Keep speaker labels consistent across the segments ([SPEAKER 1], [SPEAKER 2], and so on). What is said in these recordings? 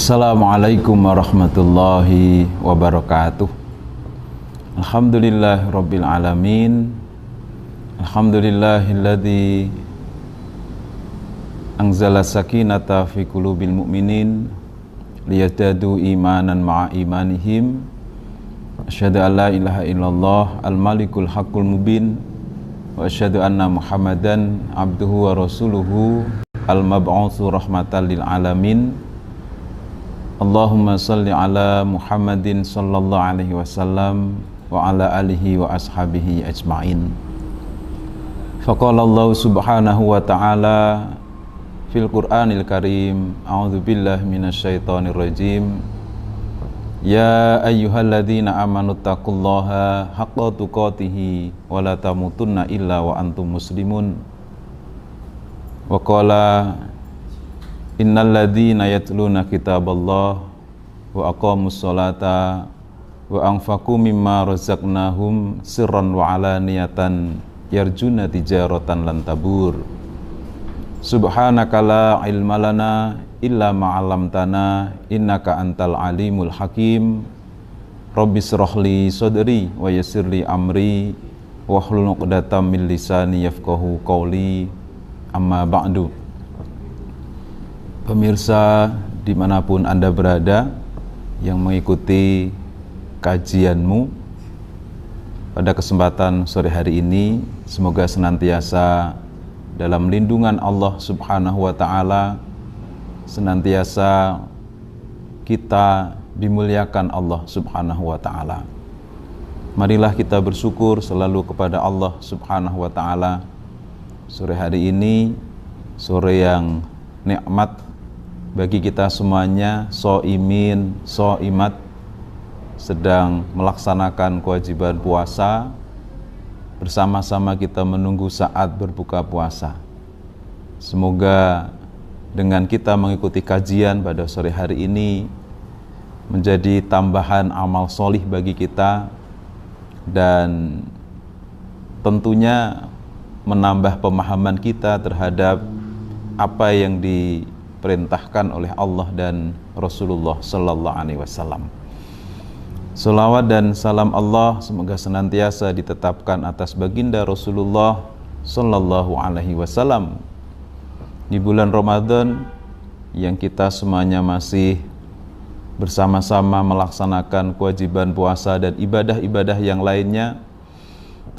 [SPEAKER 1] Assalamualaikum warahmatullahi wabarakatuh. Alhamdulillah rabbil alamin. Alhamdulillahilladzi anzala sakinata fi qulubil mu'minin liyazdadu imanan ma'a imanihim. Asyhadu an la ilaha illallah al-malikul haqqul mubin wa asyhadu anna Muhammadan abduhu wa rasuluhu al-mab'utsu rahmatan lil alamin. Allahumma salli ala Muhammadin sallallahu alaihi wasallam wa ala alihi wa ashabihi ajma'in. Faqala Allah subhanahu wa ta'ala fil Qur'anil Karim, a'udzu billahi minasyaitonir rajim. Ya ayyuhalladzina amanu taqullaha haqqa tuqatih wa la tamutunna illa wa antum muslimun. Wa qala innal ladzina yatluna kitaballah wa aqamus sholata wa anfaqu mimma razaqnahum sirran wa alaniyatan yarjuna tijaratan lan tabur. Subhanaka la ilma lana illa ma 'allamtana innaka antal alimul hakim. Rabbi shrahli sadri wa yassirli amri wahlul 'uqdatam min lisani yafqahu qawli. Amma ba'du. Pemirsa dimanapun Anda berada yang mengikuti kajianmu pada kesempatan sore hari ini, semoga senantiasa dalam lindungan Allah subhanahu wa ta'ala, senantiasa kita dimuliakan Allah subhanahu wa ta'ala. Marilah kita bersyukur selalu kepada Allah subhanahu wa ta'ala. Sore hari ini sore yang nikmat bagi kita semuanya, shaimin, shaimat, sedang melaksanakan kewajiban puasa. Bersama-sama kita menunggu saat berbuka puasa. Semoga dengan kita mengikuti kajian pada sore hari ini menjadi tambahan amal solih bagi kita, dan tentunya menambah pemahaman kita terhadap apa yang diperintahkan oleh Allah dan Rasulullah sallallahu alaihi wasallam. Salawat dan salam Allah semoga senantiasa ditetapkan atas baginda Rasulullah sallallahu alaihi wasallam di bulan Ramadan yang kita semuanya masih bersama-sama melaksanakan kewajiban puasa dan ibadah-ibadah yang lainnya.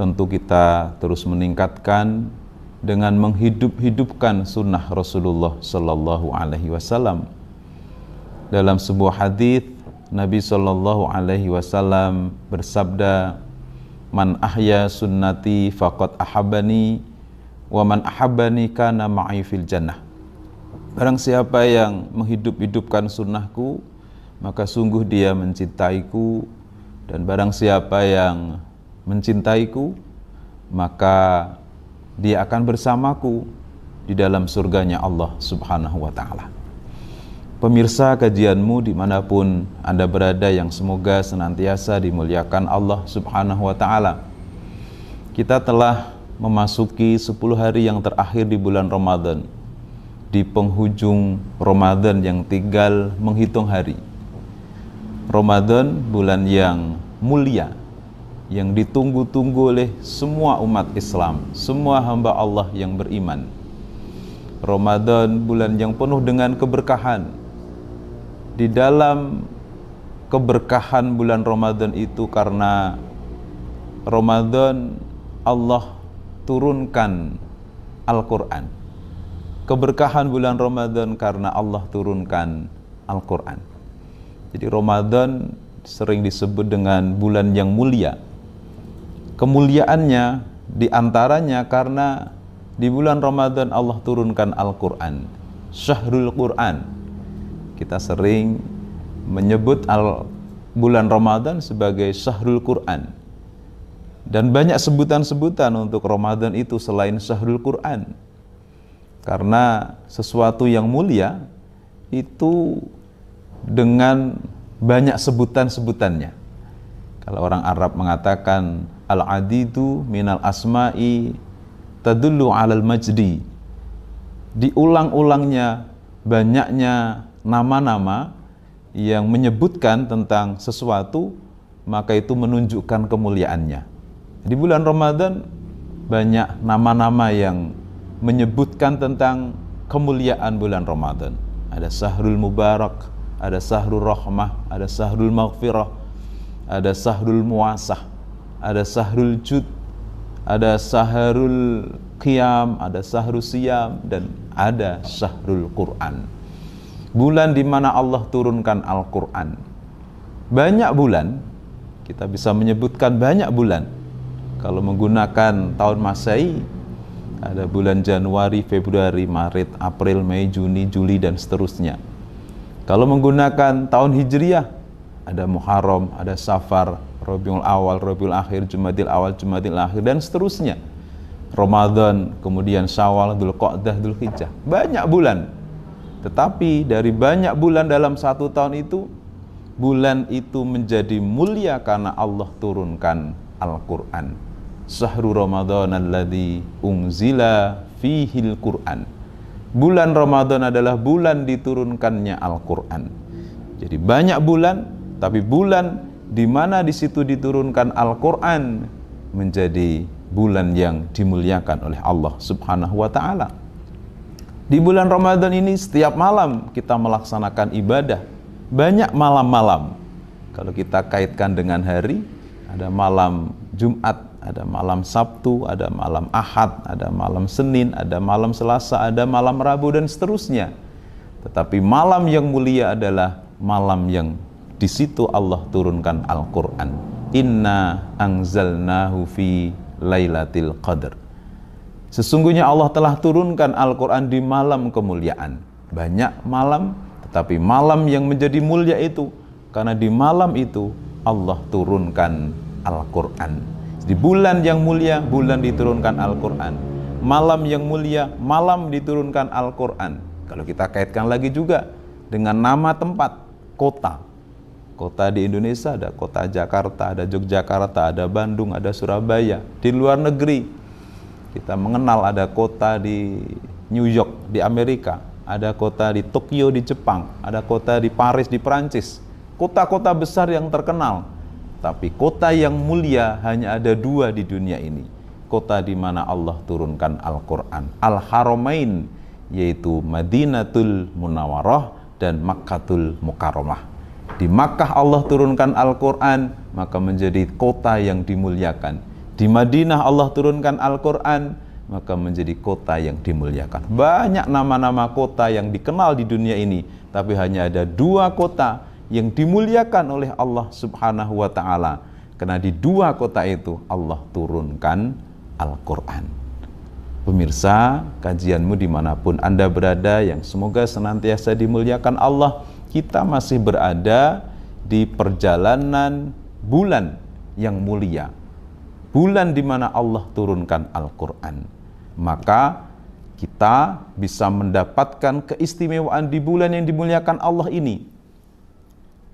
[SPEAKER 1] Tentu kita terus meningkatkan dengan menghidup-hidupkan sunnah Rasulullah sallallahu alaihi wasallam. Dalam sebuah hadis Nabi sallallahu alaihi wasallam bersabda, "Man ahya sunnati faqad ahabbani wa man ahabbani kana ma'i fil jannah." Barang siapa yang menghidup-hidupkan sunnahku, maka sungguh dia mencintaiku, dan barang siapa yang mencintaiku, maka dia akan bersamaku di dalam surganya Allah subhanahu wa ta'ala. Pemirsa kajianmu dimanapun Anda berada yang semoga senantiasa dimuliakan Allah subhanahu wa ta'ala. Kita telah memasuki 10 hari yang terakhir di bulan Ramadan. Di penghujung Ramadan yang tinggal menghitung hari. Ramadan bulan yang mulia, yang ditunggu-tunggu oleh semua umat Islam, semua hamba Allah yang beriman. Ramadan bulan yang penuh dengan keberkahan. Di dalam keberkahan bulan Ramadan itu, karena Ramadan Allah turunkan Al-Quran. Keberkahan bulan Ramadan karena Allah turunkan Al-Quran. Jadi Ramadan sering disebut dengan bulan yang mulia. Kemuliaannya diantaranya karena di bulan Ramadan Allah turunkan Al-Quran, Syahrul Quran. Kita sering menyebut bulan Ramadan sebagai Syahrul Quran. Dan banyak sebutan-sebutan untuk Ramadan itu selain Syahrul Quran. Karena sesuatu yang mulia itu dengan banyak sebutan-sebutannya. Kalau orang Arab mengatakan al-adidu minal asma'i tadullu alal majdi. Diulang-ulangnya banyaknya nama-nama yang menyebutkan tentang sesuatu, maka itu menunjukkan kemuliaannya. Di bulan Ramadan banyak nama-nama yang menyebutkan tentang kemuliaan bulan Ramadan. Ada Syahrul Mubarak, ada Syahrul Rahmah, ada Syahrul Maghfirah, ada Syahrul Muasah, ada Syahrul Jud, ada Syahrul Qiyam, ada Syahrul Siyam, dan ada Syahrul Quran. Bulan di mana Allah turunkan Al-Quran. Banyak bulan, kita bisa menyebutkan banyak bulan. Kalau menggunakan tahun Masehi, ada bulan Januari, Februari, Maret, April, Mei, Juni, Juli, dan seterusnya. Kalau menggunakan tahun Hijriah, ada Muharram, ada Safar, Rabiul Awal, Rabiul Akhir, Jumadil Awal, Jumadil Akhir, dan seterusnya. Ramadan, kemudian Syawal, Dzulqa'dah, Dzulhijjah. Banyak bulan. Tetapi dari banyak bulan dalam satu tahun itu, bulan itu menjadi mulia karena Allah turunkan Al-Quran. Syahrul Ramadan alladzi unzila fihil Quran. Bulan Ramadan adalah bulan diturunkannya Al-Quran. Jadi banyak bulan, tapi bulan di mana di situ diturunkan Al-Quran menjadi bulan yang dimuliakan oleh Allah Subhanahu wa Ta'ala. Di bulan Ramadan ini setiap malam kita melaksanakan ibadah. Banyak malam-malam. Kalau kita kaitkan dengan hari, ada malam Jumat, ada malam Sabtu, ada malam Ahad, ada malam Senin, ada malam Selasa, ada malam Rabu, dan seterusnya. Tetapi malam yang mulia adalah malam yang di situ Allah turunkan Al-Quran. Inna anzalnahu fi lailatul qadr. Sesungguhnya Allah telah turunkan Al-Quran di malam kemuliaan. Banyak malam, tetapi malam yang menjadi mulia itu karena di malam itu Allah turunkan Al-Quran. Di bulan yang mulia, bulan diturunkan Al-Quran. Malam yang mulia, malam diturunkan Al-Quran. Kalau kita kaitkan lagi juga dengan nama tempat, kota. Kota di Indonesia ada kota Jakarta, ada Yogyakarta, ada Bandung, ada Surabaya. Di luar negeri, kita mengenal ada kota di New York, di Amerika. Ada kota di Tokyo, di Jepang. Ada kota di Paris, di Perancis. Kota-kota besar yang terkenal. Tapi kota yang mulia hanya ada dua di dunia ini. Kota di mana Allah turunkan Al-Quran. Al-Haramain, yaitu Madinatul Munawwarah dan Makkatul Mukarramah. Di Makkah Allah turunkan Al-Quran, maka menjadi kota yang dimuliakan. Di Madinah Allah turunkan Al-Quran, maka menjadi kota yang dimuliakan. Banyak nama-nama kota yang dikenal di dunia ini, tapi hanya ada dua kota yang dimuliakan oleh Allah Subhanahu wa Ta'ala. Karena di dua kota itu Allah turunkan Al-Quran. Pemirsa, kajianmu dimanapun Anda berada, yang semoga senantiasa dimuliakan Allah, kita masih berada di perjalanan bulan yang mulia. Bulan di mana Allah turunkan Al-Quran. Maka kita bisa mendapatkan keistimewaan di bulan yang dimuliakan Allah ini.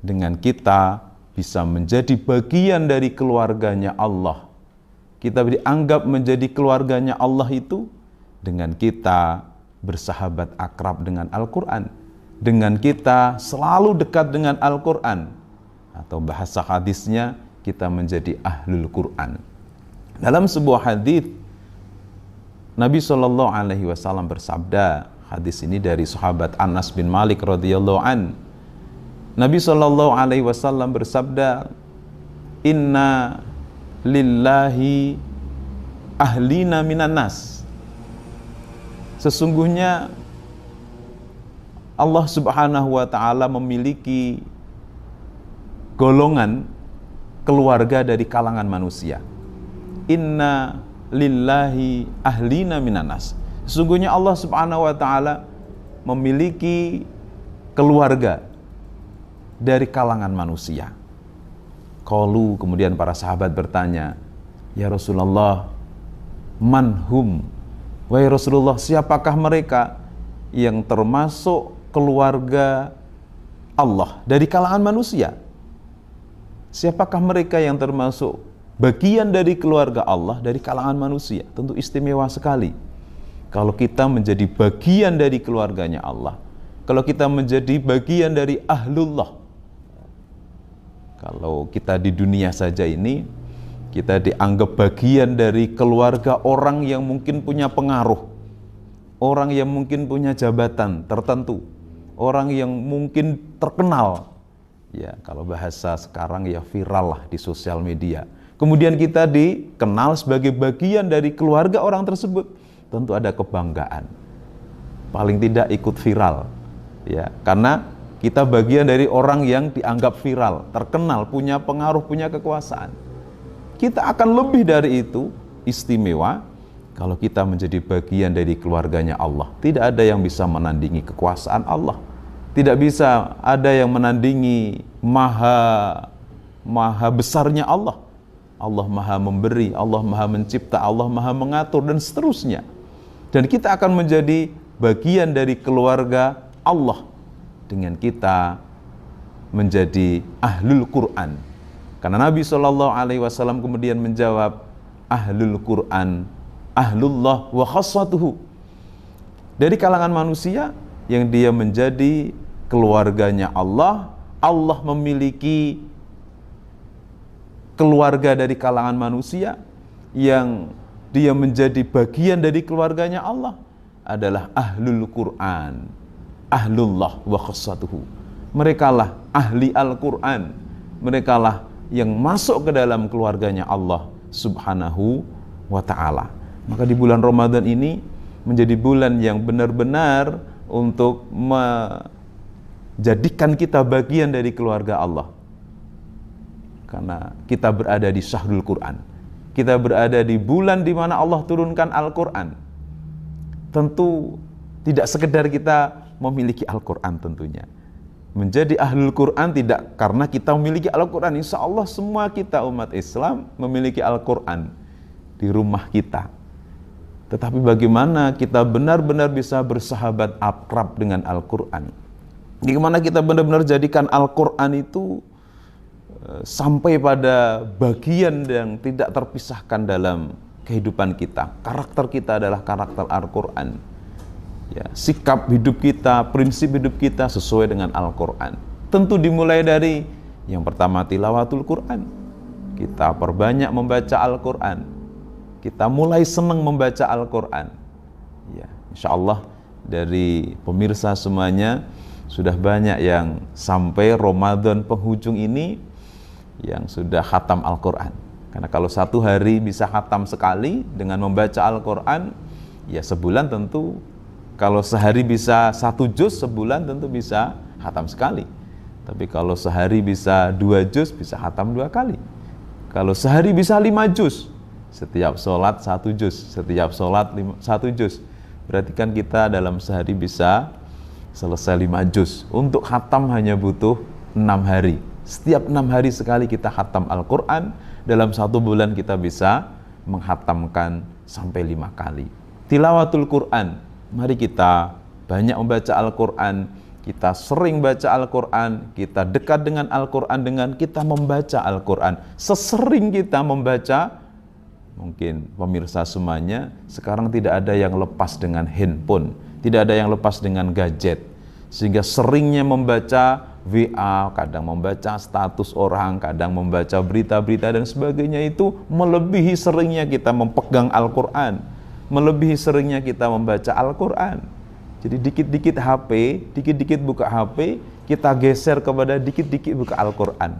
[SPEAKER 1] Dengan kita bisa menjadi bagian dari keluarganya Allah. Kita dianggap menjadi keluarganya Allah itu dengan kita bersahabat akrab dengan Al-Quran. Dengan kita selalu dekat dengan Al-Quran. Atau bahasa hadisnya, kita menjadi ahlul Quran. Dalam sebuah hadis, Nabi SAW bersabda, hadis ini dari sahabat Anas bin Malik radhiyallahu an. Nabi SAW bersabda, Inna lillahi ahlina minan nas. Sesungguhnya Allah Subhanahu wa Ta'ala memiliki golongan keluarga dari kalangan manusia. Inna lillahi ahlina minan nas. Sesungguhnya Allah Subhanahu wa Ta'ala memiliki keluarga dari kalangan manusia. Qalu, kemudian para sahabat bertanya, Ya Rasulullah, manhum? Wahai Rasulullah, siapakah mereka yang termasuk keluarga Allah dari kalangan manusia? Siapakah mereka yang termasuk bagian dari keluarga Allah dari kalangan manusia? Tentu istimewa sekali kalau kita menjadi bagian dari keluarganya Allah, kalau kita menjadi bagian dari ahlullah, Kalau kita di dunia saja ini, kita dianggap bagian dari keluarga orang yang mungkin punya pengaruh, orang yang mungkin punya jabatan tertentu, orang yang mungkin terkenal. Ya, kalau bahasa sekarang ya viral lah di sosial media. Kemudian kita dikenal sebagai bagian dari keluarga orang tersebut, tentu ada kebanggaan. Paling tidak ikut viral. Ya, karena kita bagian dari orang yang dianggap viral, terkenal, punya pengaruh, punya kekuasaan. Kita akan lebih dari itu, istimewa, kalau kita menjadi bagian dari keluarganya Allah. Tidak ada yang bisa menandingi kekuasaan Allah. Tidak bisa ada yang menandingi maha besarnya Allah. Allah maha memberi, Allah maha mencipta, Allah maha mengatur, dan seterusnya. Dan kita akan menjadi bagian dari keluarga Allah dengan kita menjadi ahlul Quran. Karena Nabi SAW kemudian menjawab, ahlul Quran, ahlullah wa khassatuhu. Dari kalangan manusia yang dia menjadi keluarganya Allah, Allah memiliki keluarga dari kalangan manusia yang dia menjadi bagian dari keluarganya Allah adalah ahlul Quran, ahlullah wa khassatuhu. Merekalah ahli Al-Quran, merekalah yang masuk ke dalam keluarganya Allah Subhanahu wa ta'ala. Maka di bulan Ramadan ini menjadi bulan yang benar-benar untuk menjadikan kita bagian dari keluarga Allah. Karena kita berada di syahrul Quran. Kita berada di bulan di mana Allah turunkan Al-Quran. Tentu tidak sekedar kita memiliki Al-Quran tentunya. Menjadi ahlul Quran tidak karena kita memiliki Al-Quran. Insya Allah semua kita umat Islam memiliki Al-Quran di rumah kita. Tetapi bagaimana kita benar-benar bisa bersahabat akrab dengan Al-Quran? Bagaimana kita benar-benar jadikan Al-Quran itu sampai pada bagian yang tidak terpisahkan dalam kehidupan kita. Karakter kita adalah karakter Al-Quran. Ya, sikap hidup kita, prinsip hidup kita sesuai dengan Al-Quran. Tentu dimulai dari yang pertama tilawatul Quran. Kita perbanyak membaca Al-Quran. Kita mulai senang membaca Al-Quran. Ya, insya Allah dari pemirsa semuanya sudah banyak yang sampai Ramadan penghujung ini yang sudah khatam Al-Quran. Karena kalau satu hari bisa khatam sekali dengan membaca Al-Quran, ya sebulan tentu. Kalau sehari bisa 1 juz, sebulan tentu bisa khatam sekali. Tapi kalau sehari bisa 2 juz, bisa khatam 2 kali. Kalau sehari bisa 5 juz, setiap sholat 1 juz, setiap sholat 1 juz. Berarti kan kita dalam sehari bisa selesai 5 juz. Untuk khatam hanya butuh 6 hari. Setiap 6 hari sekali kita khatam Al-Quran, dalam 1 bulan kita bisa menghatamkan sampai 5 kali. Tilawatul Quran. Mari kita banyak membaca Al-Quran, kita sering baca Al-Quran, kita dekat dengan Al-Quran dengan kita membaca Al-Quran. Sesering kita membaca, mungkin pemirsa semuanya, sekarang tidak ada yang lepas dengan handphone, tidak ada yang lepas dengan gadget. Sehingga seringnya membaca WA, kadang membaca status orang, kadang membaca berita-berita dan sebagainya itu melebihi seringnya kita memegang Al-Quran. Melebihi seringnya kita membaca Al-Quran. Jadi dikit-dikit HP, dikit-dikit buka HP, kita geser kepada dikit-dikit buka Al-Quran.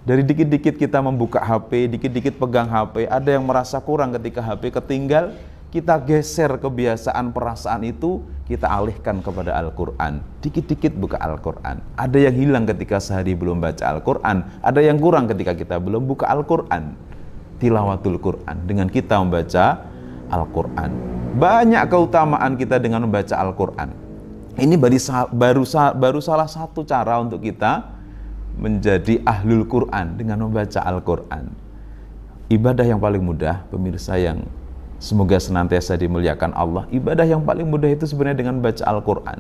[SPEAKER 1] Dari dikit-dikit kita membuka HP, dikit-dikit pegang HP, ada yang merasa kurang ketika HP ketinggal, kita geser kebiasaan perasaan itu, kita alihkan kepada Al-Quran. Dikit-dikit buka Al-Quran. Ada yang hilang ketika sehari belum baca Al-Quran, ada yang kurang ketika kita belum buka Al-Quran. Tilawatul Quran, dengan kita membaca Al-Quran. Banyak keutamaan kita dengan membaca Al-Quran. Ini baru salah satu cara untuk kita menjadi ahlul Quran dengan membaca Al-Quran. Ibadah yang paling mudah, pemirsa yang semoga senantiasa dimuliakan Allah, ibadah yang paling mudah itu sebenarnya dengan membaca Al-Quran.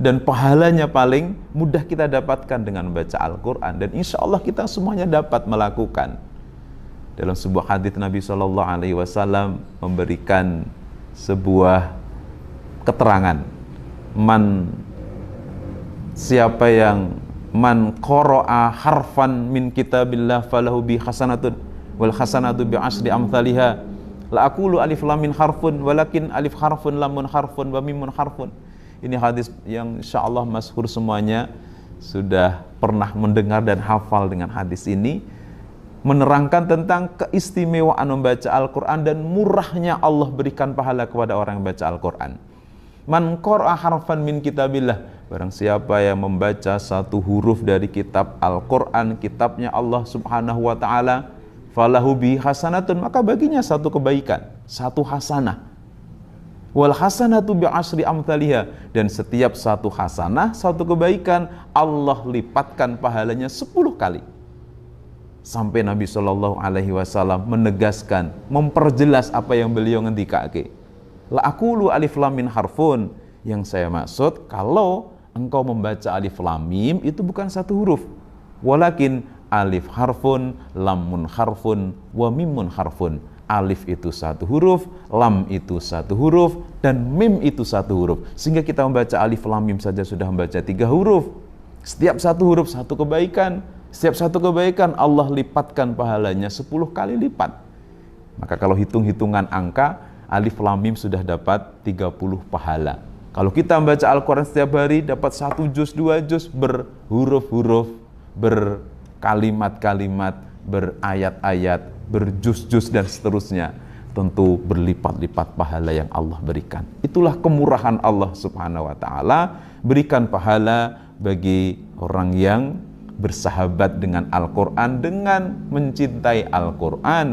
[SPEAKER 1] Dan pahalanya paling mudah kita dapatkan dengan membaca Al-Quran. Dan insya Allah kita semuanya dapat melakukan. Dalam sebuah hadits Nabi SAW memberikan sebuah keterangan, siapa yang man qara'a harfan min kitabillah falahu bi hasanatun wal hasanatu bi asri amthaliha. La aqulu alif lam min harfun walakin alif harfun lamun harfun wa mimun harfun. Ini hadis yang insyaallah masyhur semuanya sudah pernah mendengar dan hafal dengan hadis ini, menerangkan tentang keistimewaan membaca Al-Quran dan murahnya Allah berikan pahala kepada orang yang baca Al-Quran. Man qara'a harfan min kitabillah, barang siapa yang membaca satu huruf dari kitab Al-Quran, kitabnya Allah subhanahu wa ta'ala, falahu bi hasanatun, maka baginya satu kebaikan, satu hasanah. Wal hasanatu bi asri amthaliha, dan setiap satu hasanah, satu kebaikan, Allah lipatkan pahalanya 10 kali. Sampai Nabi SAW menegaskan, memperjelas apa yang beliau ngendikake. La aqulu alif lam min harfun, yang saya maksud kalau engkau membaca alif lam mim itu bukan satu huruf, walakin alif harfun, lamun harfun, wa mimun harfun. Alif itu satu huruf, lam itu satu huruf, dan mim itu satu huruf. Sehingga kita membaca alif lam mim saja sudah membaca 3 huruf. Setiap satu huruf satu kebaikan. Setiap satu kebaikan Allah lipatkan pahalanya 10 kali lipat. Maka kalau hitung-hitungan angka, alif lam mim sudah dapat 30 pahala. Kalau kita membaca Al-Quran setiap hari dapat 1 juz, 2 juz, berhuruf-huruf, berkalimat-kalimat, berayat-ayat, berjuz-juz dan seterusnya. Tentu berlipat-lipat pahala yang Allah berikan. Itulah kemurahan Allah subhanahu wa ta'ala. Berikan pahala bagi orang yang bersahabat dengan Al-Quran, dengan mencintai Al-Quran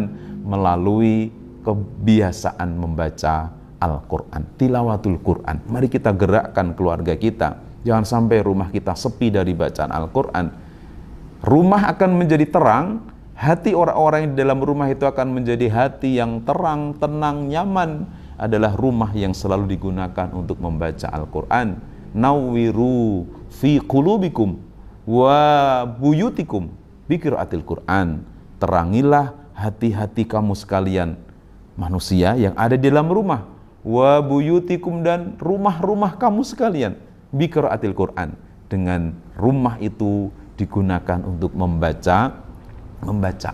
[SPEAKER 1] melalui kebiasaan membaca Al-Quran, tilawatul Quran. Mari kita gerakkan keluarga kita, jangan sampai rumah kita sepi dari bacaan Al-Quran. Rumah akan menjadi terang, hati orang-orang yang di dalam rumah itu akan menjadi hati yang terang, tenang, nyaman. Adalah rumah yang selalu digunakan untuk membaca Al-Quran. Nawwiru fi qulubikum wa buyutikum biqiraatil Quran. Terangilah hati-hati kamu sekalian manusia yang ada di dalam rumah, wa buyutikum, dan rumah-rumah kamu sekalian, biqiraatil Quran, dengan rumah itu digunakan untuk membaca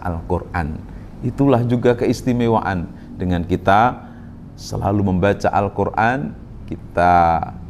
[SPEAKER 1] Al-Quran. Itulah juga keistimewaan dengan kita selalu membaca Al-Quran. Kita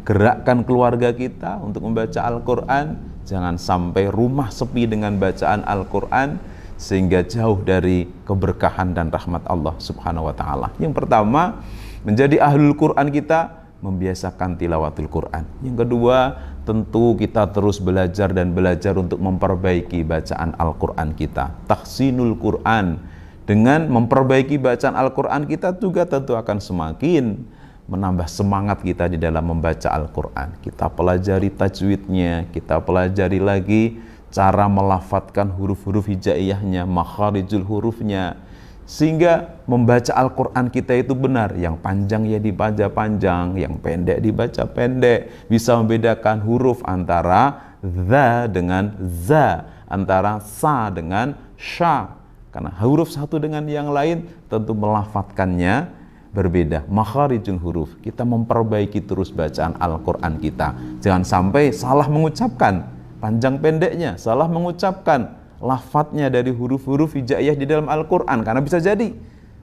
[SPEAKER 1] gerakkan keluarga kita untuk membaca Al-Quran. Jangan sampai rumah sepi dengan bacaan Al-Quran, sehingga jauh dari keberkahan dan rahmat Allah subhanahu wa ta'ala. Yang pertama, menjadi ahlul Quran kita membiasakan tilawatul Quran. Yang kedua, tentu kita terus belajar dan belajar untuk memperbaiki bacaan Al-Quran kita. Tahsinul Quran. Dengan memperbaiki bacaan Al-Quran kita juga tentu akan semakin menambah semangat kita di dalam membaca Al-Quran. Kita pelajari tajwidnya, kita pelajari lagi cara melafadzkan huruf-huruf hijaiyahnya, makharijul hurufnya, sehingga membaca Al-Quran kita itu benar. Yang panjang ya dibaca panjang, yang pendek dibaca pendek, bisa membedakan huruf antara za dengan za, antara sa dengan sya, karena huruf satu dengan yang lain tentu melafadzkannya berbeda. Makharijul huruf, kita memperbaiki terus bacaan Al-Quran kita. Jangan sampai salah mengucapkan panjang pendeknya, salah mengucapkan lafadznya dari huruf-huruf hijaiyah di dalam Al-Quran, karena bisa jadi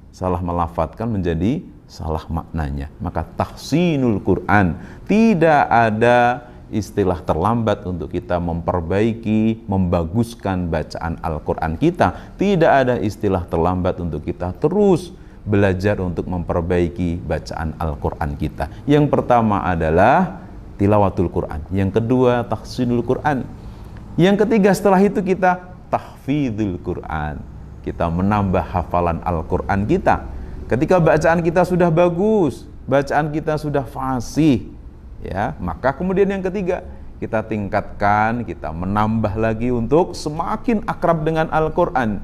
[SPEAKER 1] salah melafadzkan menjadi salah maknanya. Maka tahsinul Quran, tidak ada istilah terlambat untuk kita memperbaiki, membaguskan bacaan Al-Quran kita. Tidak ada istilah terlambat untuk kita terus belajar untuk memperbaiki bacaan Al-Quran kita. Yang pertama adalah tilawatul Quran. Yang kedua, tahsinul Quran. Yang ketiga setelah itu kita tahfidzul Quran. Kita menambah hafalan Al-Quran kita. Ketika bacaan kita sudah bagus, bacaan kita sudah fasih, ya, maka kemudian yang ketiga kita tingkatkan, kita menambah lagi untuk semakin akrab dengan Al-Quran,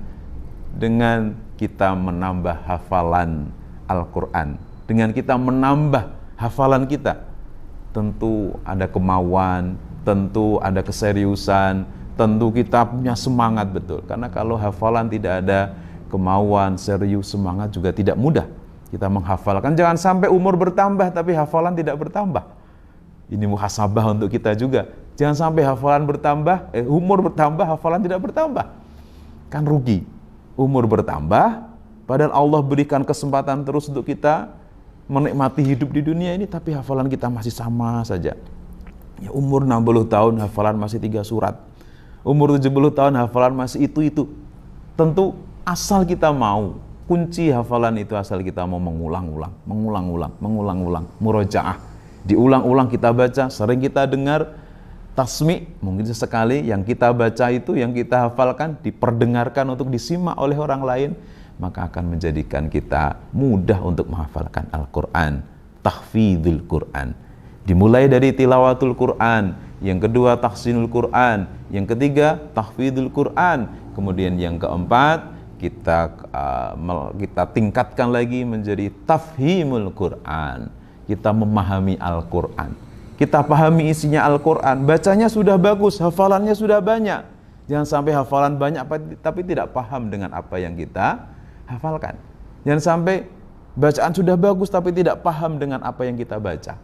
[SPEAKER 1] dengan kita menambah hafalan Al-Quran. Dengan kita menambah hafalan kita, tentu ada kemauan, tentu ada keseriusan, tentu kita punya semangat betul. Karena kalau hafalan tidak ada kemauan, serius, semangat juga tidak mudah kita menghafalkan. Jangan sampai umur bertambah tapi hafalan tidak bertambah. Ini muhasabah untuk kita juga. Jangan sampai hafalan bertambah, umur bertambah, hafalan tidak bertambah. Kan rugi. Umur bertambah, padahal Allah berikan kesempatan terus untuk kita menikmati hidup di dunia ini, tapi hafalan kita masih sama saja. Ya, umur 60 tahun hafalan masih 3 surat. Umur 70 tahun hafalan masih itu. Tentu asal kita mau. Kunci hafalan itu asal kita mau mengulang-ulang, murojaah. Diulang-ulang kita baca, sering kita dengar tasmi, mungkin sesekali yang kita baca itu, yang kita hafalkan diperdengarkan untuk disimak oleh orang lain, maka akan menjadikan kita mudah untuk menghafalkan Al-Quran. Tahfidzul Quran. Dimulai dari tilawatul Quran, yang kedua tahsinul Quran, yang ketiga tahfidzul Quran, kemudian yang keempat kita tingkatkan lagi menjadi tafhimul Quran. Kita memahami Al-Quran. Kita pahami isinya Al-Quran. Bacanya sudah bagus, hafalannya sudah banyak. Jangan sampai hafalan banyak tapi tidak paham dengan apa yang kita hafalkan. Jangan sampai bacaan sudah bagus tapi tidak paham dengan apa yang kita baca.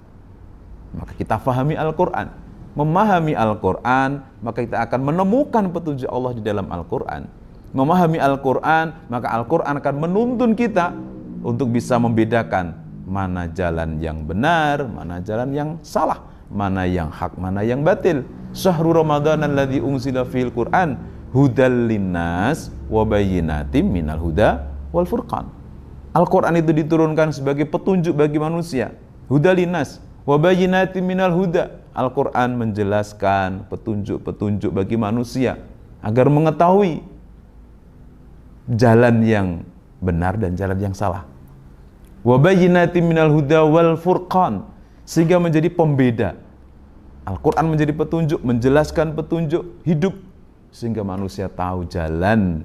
[SPEAKER 1] Maka kita pahami Al-Quran. Memahami Al-Quran, maka kita akan menemukan petunjuk Allah di dalam Al-Quran. Memahami Al-Quran, maka Al-Quran akan menuntun kita untuk bisa membedakan mana jalan yang benar, mana jalan yang salah, mana yang hak, mana yang batil. Syahrul Ramadan alladzi unzila fihil Qur'an hudal linnas wa bayyinatim minal huda wal furqan. Al-Quran itu diturunkan sebagai petunjuk bagi manusia. Hudal linnas wa bayyinatim minal huda. Al-Quran menjelaskan petunjuk-petunjuk bagi manusia agar mengetahui jalan yang benar dan jalan yang salah. Wa bayyinatin minal huda wal furqan, sehingga menjadi pembeda. Al-Quran menjadi petunjuk, menjelaskan petunjuk hidup, sehingga manusia tahu jalan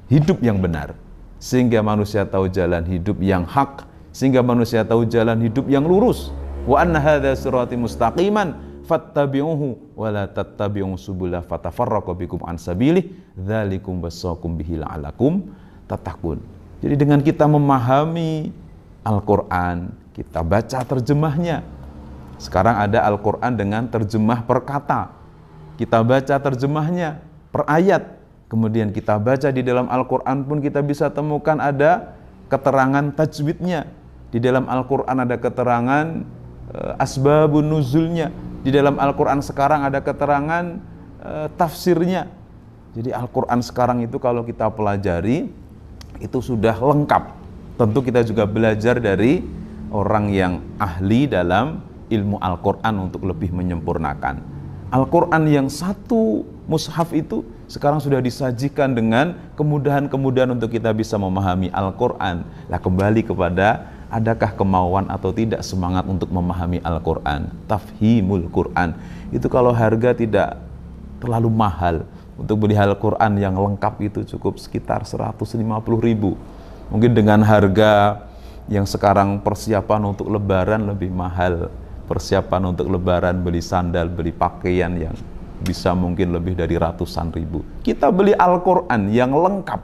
[SPEAKER 1] hidup yang benar, sehingga manusia tahu jalan hidup yang hak, sehingga manusia tahu jalan hidup yang lurus. Wa anna hadza sirati mustaqiman fattabi'uhu wa la tattabi'u subula fatafarraqu bikum an sabilihi dzalikum wasaqum bihi la'alakum tattaqun. Jadi dengan kita memahami Al-Quran, kita baca terjemahnya. Sekarang ada Al-Quran dengan terjemah per kata. Kita baca terjemahnya per ayat. Kemudian kita baca di dalam Al-Quran pun kita bisa temukan ada keterangan tajwidnya. Di dalam Al-Quran ada keterangan asbabun nuzulnya. Di dalam Al-Quran sekarang ada keterangan tafsirnya. Jadi Al-Quran sekarang itu kalau kita pelajari itu sudah lengkap. Tentu kita juga belajar dari orang yang ahli dalam ilmu Al-Quran untuk lebih menyempurnakan. Al-Quran yang satu mushaf itu sekarang sudah disajikan dengan kemudahan-kemudahan untuk kita bisa memahami Al-Quran. Nah, kembali kepada adakah kemauan atau tidak semangat untuk memahami Al-Quran. Tafhimul Quran itu kalau harga tidak terlalu mahal. Untuk beli Al-Quran yang lengkap itu cukup sekitar 150.000. Mungkin dengan harga yang sekarang persiapan untuk lebaran lebih mahal. Persiapan untuk lebaran beli sandal, beli pakaian yang bisa mungkin lebih dari ratusan ribu. Kita beli Al-Quran yang lengkap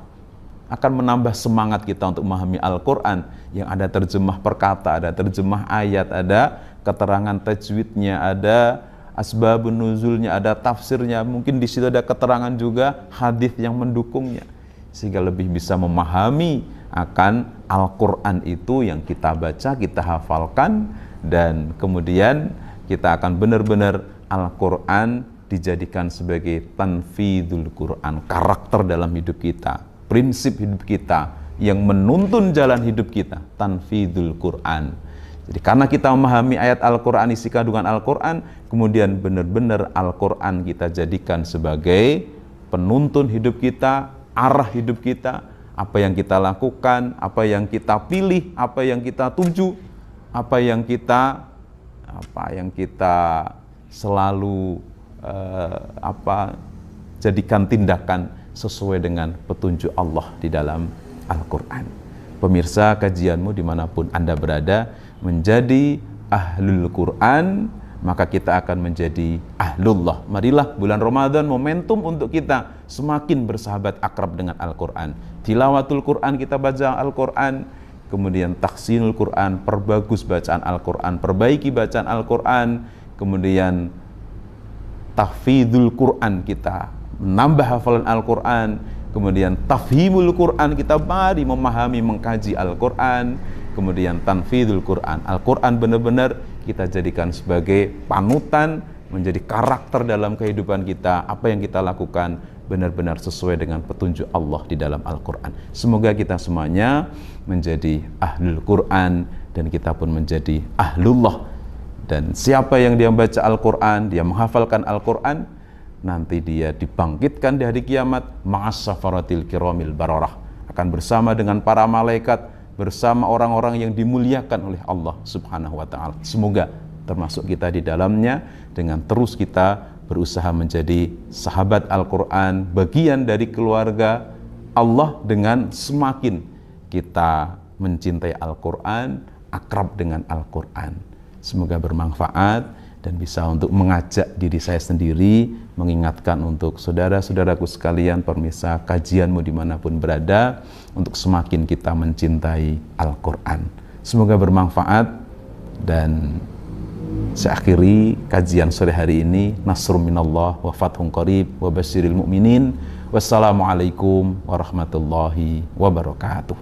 [SPEAKER 1] akan menambah semangat kita untuk memahami Al-Quran yang ada terjemah perkata, ada terjemah ayat, ada keterangan tajwidnya, ada asbabun nuzulnya, ada tafsirnya, mungkin di situ ada keterangan juga hadis yang mendukungnya, sehingga lebih bisa memahami akan Al-Quran itu yang kita baca, kita hafalkan, dan kemudian kita akan benar-benar Al-Quran dijadikan sebagai tanfidzul Quran, karakter dalam hidup kita, prinsip hidup kita yang menuntun jalan hidup kita, tanfidzul Quran. Jadi karena kita memahami ayat Al-Quran, isi kandungan Al-Quran, kemudian benar-benar Al-Quran kita jadikan sebagai penuntun hidup kita, arah hidup kita, apa yang kita lakukan, apa yang kita pilih, apa yang kita tuju, apa yang kita selalu jadikan tindakan sesuai dengan petunjuk Allah di dalam Al-Quran. Pemirsa kajianmu dimanapun Anda berada, menjadi ahlul Quran, maka kita akan menjadi ahlullah. Marilah bulan Ramadan momentum untuk kita semakin bersahabat akrab dengan Al-Quran. Tilawatul Quran, kita baca Al-Quran, kemudian tahsinul Quran, perbagus bacaan Al-Quran, perbaiki bacaan Al-Quran, kemudian tahfidzul Quran, kita menambah hafalan Al-Quran, kemudian tafhimul Quran, kita mari memahami, mengkaji Al-Quran, kemudian tanfidzul Quran, Al-Quran benar-benar kita jadikan sebagai panutan, menjadi karakter dalam kehidupan kita. Apa yang kita lakukan benar-benar sesuai dengan petunjuk Allah di dalam Al-Quran. Semoga kita semuanya menjadi ahlul Quran, dan kita pun menjadi ahlullah. Dan siapa yang dia membaca Al-Quran, dia menghafalkan Al-Quran, nanti dia dibangkitkan di hari kiamat ma'as safaratil kiramil bararah, akan bersama dengan para malaikat, bersama orang-orang yang dimuliakan oleh Allah Subhanahu wa taala. Semoga termasuk kita di dalamnya, dengan terus kita berusaha menjadi sahabat Al-Quran, bagian dari keluarga Allah, dengan semakin kita mencintai Al-Quran, akrab dengan Al-Quran. Semoga bermanfaat dan bisa untuk mengajak diri saya sendiri, mengingatkan untuk saudara-saudaraku sekalian, pemirsa kajianmu dimanapun berada, untuk semakin kita mencintai Al-Quran. Semoga bermanfaat, dan saya akhiri kajian sore hari ini. Nasrun minallah wa fathun qarib wa basyiril mu'minin. Wassalamualaikum warahmatullahi wabarakatuh.